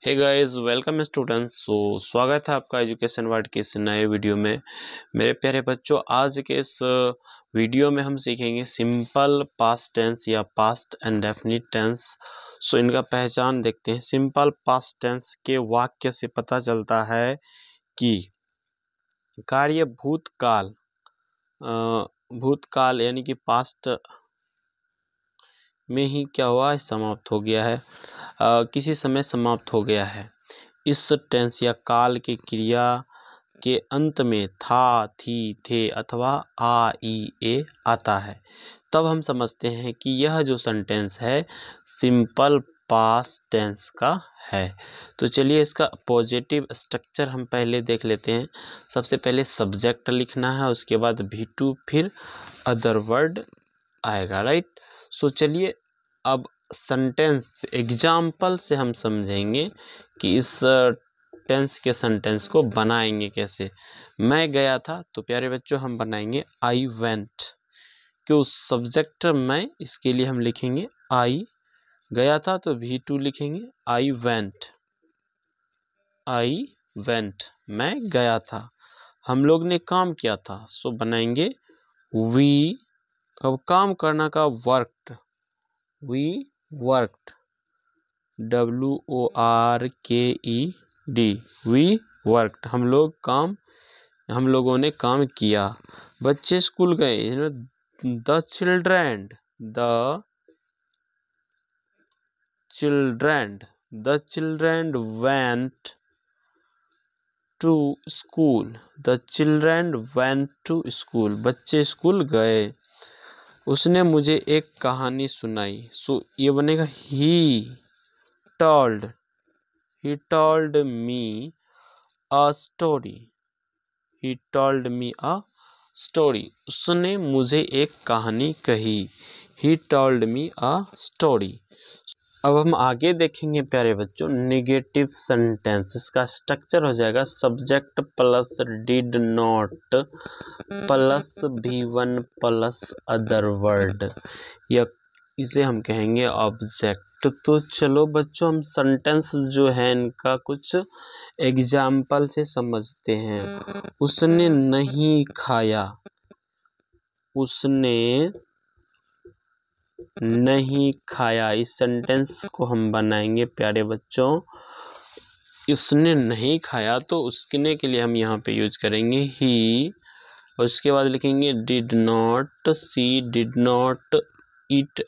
Hey guys, welcome students. स्वागत है आपका एजुकेशन वर्ड के इस नए वीडियो में। मेरे प्यारे बच्चों, आज के इस वीडियो में हम सीखेंगे सिंपल पास्ट टेंस या पास्ट इंडेफिनिट टेंस। इनका पहचान देखते हैं। सिंपल पास्ट टेंस के वाक्य से पता चलता है कि कार्य भूतकाल यानी कि पास्ट में ही क्या हुआ है, समाप्त हो गया है, किसी समय समाप्त हो गया है। इस टेंस या काल की क्रिया के अंत में था, थी, थे अथवा आ, ई, ए आता है, तब हम समझते हैं कि यह जो सेंटेंस है सिंपल पास्ट टेंस का है। तो चलिए इसका पॉजिटिव स्ट्रक्चर हम पहले देख लेते हैं। सबसे पहले सब्जेक्ट लिखना है, उसके बाद V2, फिर अदर वर्ड आएगा, राइट। चलिए अब सेंटेंस एग्जाम्पल से हम समझेंगे कि इस टेंस के सेंटेंस को बनाएंगे कैसे। मैं गया था, तो प्यारे बच्चों हम बनाएंगे आई वेंट। क्यों सब्जेक्ट मैं, इसके लिए हम लिखेंगे आई। गया था तो V2 लिखेंगे आई वेंट, मैं गया था। हम लोग ने काम किया था, बनाएंगे वी। अब काम करना का worked, we worked, WORKED, we worked, हम लोगों ने काम किया। बच्चे स्कूल गए, the children went to school, बच्चे स्कूल गए। उसने मुझे एक कहानी सुनाई, ये बनेगा he told me a story, उसने मुझे एक कहानी कही। He told me a story. अब हम आगे देखेंगे प्यारे बच्चों नेगेटिव सेंटेंसेस का स्ट्रक्चर हो जाएगा subject plus did not plus V1 plus other word, या इसे हम कहेंगे ऑब्जेक्ट। तो चलो बच्चों हम सेंटेंस जो है इनका कुछ एग्जाम्पल से समझते हैं। उसने नहीं खाया, इस सेंटेंस को हम बनाएंगे प्यारे बच्चों। इसने नहीं खाया, तो उसके के लिए हम यहाँ पे यूज करेंगे ही, और उसके बाद लिखेंगे did not eat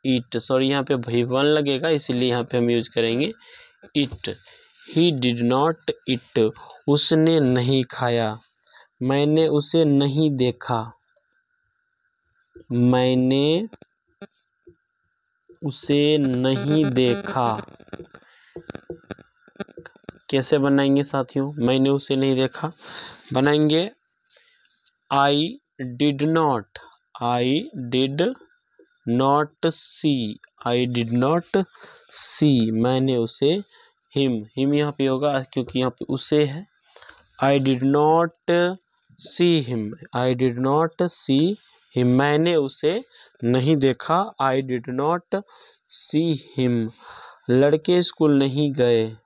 ate, sorry यहाँ पे V1 लगेगा, इसलिए यहाँ पे हम यूज करेंगे it. He did not it, उसने नहीं खाया। मैंने उसे नहीं देखा, कैसे बनाएंगे साथियों? मैंने उसे नहीं देखा, बनाएंगे आई डिड नॉट सी, मैंने उसे हिम यहाँ पे होगा क्योंकि यहाँ पे उसे है। I did not see him, मैंने उसे नहीं देखा। I did not see him. लड़के स्कूल नहीं गए,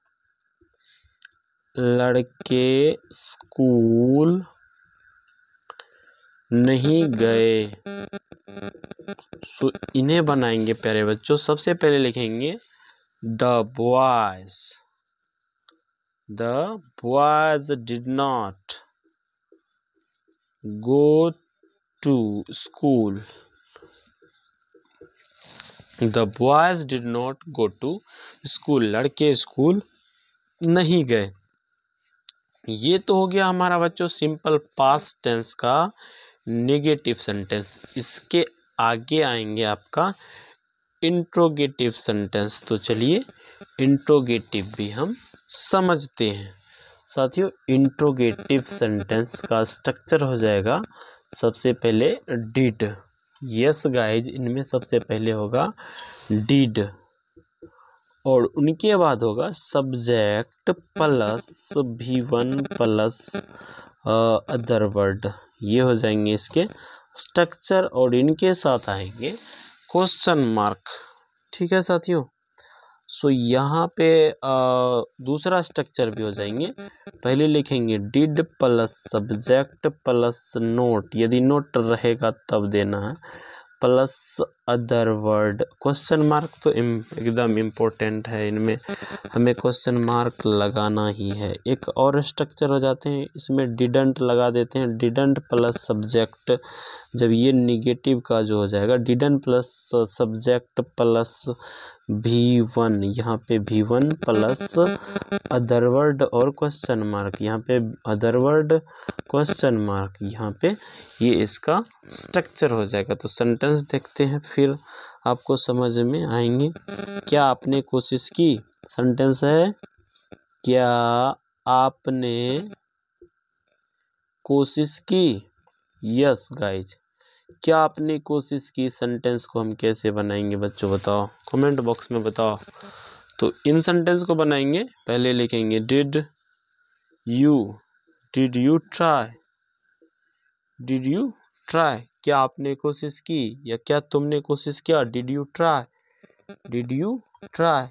इन्हें बनाएंगे प्यारे बच्चों। सबसे पहले लिखेंगे the boys did not go to school, लड़के स्कूल नहीं गए। ये तो हो गया हमारा बच्चों सिंपल पास्ट टेंस का नेगेटिव सेंटेंस। इसके आगे आएंगे आपका इंट्रोगेटिव सेंटेंस। तो चलिए इंट्रोगेटिव भी हम समझते हैं साथियों। इंट्रोगेटिव सेंटेंस का स्ट्रक्चर हो जाएगा सबसे पहले डिड, यस गाइज, इनमें सबसे पहले होगा डिड, और उनके बाद होगा subject plus V1 plus other word. ये हो जाएंगे इसके स्ट्रक्चर, और इनके साथ आएंगे क्वेश्चन मार्क। ठीक है साथियों। सो यहाँ पे दूसरा स्ट्रक्चर भी हो जाएंगे। पहले लिखेंगे did plus subject plus note, यदि नोट रहेगा तब देना है, plus other word. Question mark तो एकदम इम्पोर्टेंट है, इनमें हमें क्वेश्चन मार्क लगाना ही है। एक और स्ट्रक्चर हो जाते हैं, इसमें डिडंट लगा देते हैं, डिडंट प्लस सब्जेक्ट। जब ये निगेटिव का जो हो जाएगा, didn't plus subject plus V1, यहाँ पे V1 प्लस अदर वर्ड और क्वेश्चन मार्क, यहाँ पे अदर वर्ड क्वेश्चन मार्क, यहाँ पे ये इसका स्ट्रक्चर हो जाएगा। तो सेंटेंस देखते हैं, फिर आपको समझ में आएंगे। क्या आपने कोशिश की, सेंटेंस है क्या आपने कोशिश की। यस गाइज, क्या आपने कोशिश की सेंटेंस को हम कैसे बनाएंगे बच्चों, बताओ कमेंट बॉक्स में बताओ। तो इन सेंटेंस को बनाएंगे, पहले लिखेंगे did you try, did you try, क्या आपने कोशिश की या क्या तुमने कोशिश किया। Did you try.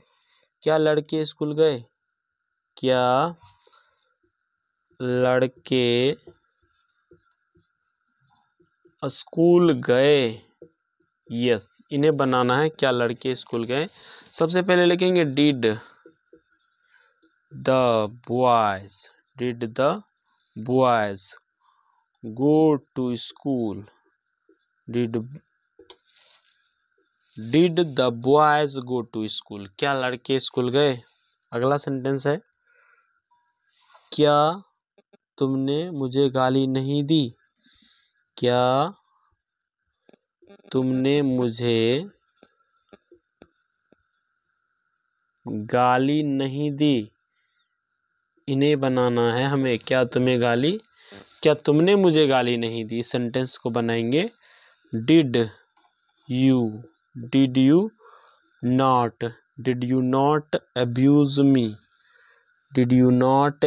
क्या लड़के स्कूल गए, क्या लड़के स्कूल गए। यस, इन्हें बनाना है, क्या लड़के स्कूल गए। सबसे पहले लिखेंगे did the boys go to school, did the boys go to school, क्या लड़के स्कूल गए। अगला सेंटेंस है क्या तुमने मुझे गाली नहीं दी, क्या तुमने मुझे गाली नहीं दी। इन्हें बनाना है हमें, क्या तुमने मुझे गाली नहीं दी। सेंटेंस को बनाएंगे did you not abuse me, did you not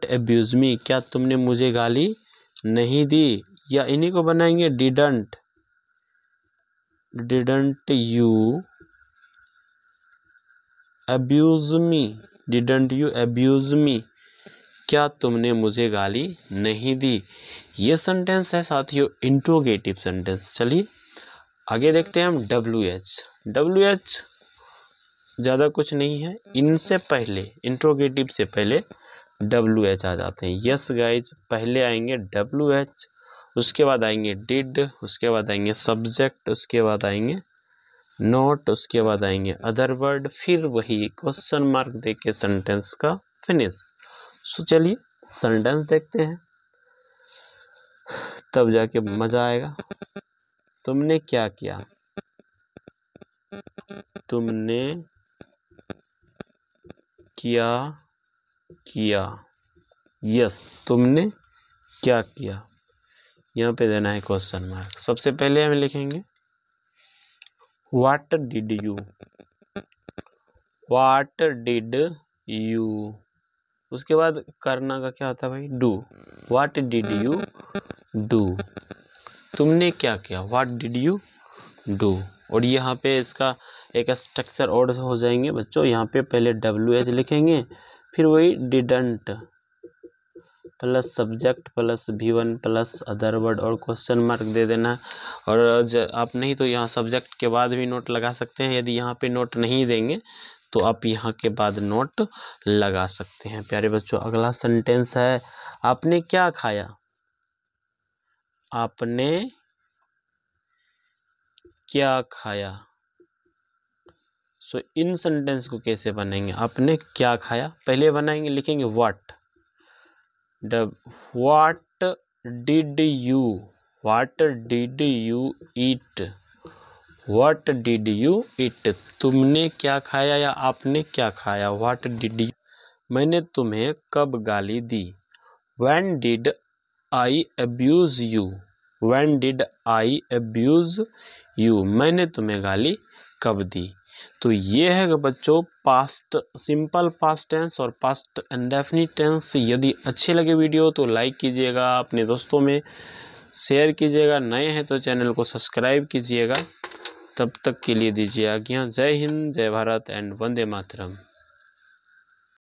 abuse me, क्या तुमने मुझे गाली नहीं दी। या इन्हीं को बनाएंगे डिडंट यू अब्यूज मी, क्या तुमने मुझे गाली नहीं दी। ये सेंटेंस है साथियों इंट्रोगेटिव सेंटेंस। चलिए आगे देखते हैं हम WH ज़्यादा कुछ नहीं है, इनसे पहले इंट्रोगेटिव से पहले WH आ जाते हैं। यस गाइज, पहले आएंगे WH, उसके बाद आएंगे डिड, उसके बाद आएंगे सब्जेक्ट, उसके बाद आएंगे नोट, उसके बाद आएंगे अदर वर्ड, फिर वही क्वेश्चन मार्क देके सेंटेंस का फिनिश। सो चलिए सेंटेंस देखते हैं, तब जाके मजा आएगा। तुमने क्या किया, तुमने क्या किया। यस, तुमने क्या किया, यहाँ पे देना है क्वेश्चन मार्क। सबसे पहले हम लिखेंगे व्हाट डिड यू, उसके बाद करना का क्या होता है भाई, do. What did you do, तुमने क्या किया, व्हाट डिड यू डू। और यहाँ पे इसका एक स्ट्रक्चर और हो जाएंगे बच्चों, यहाँ पे पहले WH लिखेंगे, फिर वही didn't plus subject plus V1 plus other word और क्वेश्चन मार्क दे देना। और आप नहीं तो यहाँ सब्जेक्ट के बाद भी नोट लगा सकते हैं, यदि यहाँ पे नोट नहीं देंगे तो आप यहाँ के बाद नोट लगा सकते हैं। प्यारे बच्चों अगला सेंटेंस है आपने क्या खाया, आपने क्या खाया। सो इन सेंटेंस को कैसे बनाएंगे, आपने क्या खाया, पहले बनाएंगे लिखेंगे व्हाट डिड यू ईट, तुमने क्या खाया या आपने क्या खाया। व्हाट डिड यू, मैंने तुम्हें कब गाली दी। When did I abuse you, मैंने तुम्हें गाली कब दी। तो ये है बच्चों पास्ट सिंपल पास्ट टेंस और पास्ट इंडेफिनिट टेंस। यदि अच्छे लगे वीडियो तो लाइक कीजिएगा, अपने दोस्तों में शेयर कीजिएगा, नए हैं तो चैनल को सब्सक्राइब कीजिएगा। तब तक के लिए दीजिए आज्ञा। जय हिंद, जय भारत एंड वंदे मातरम।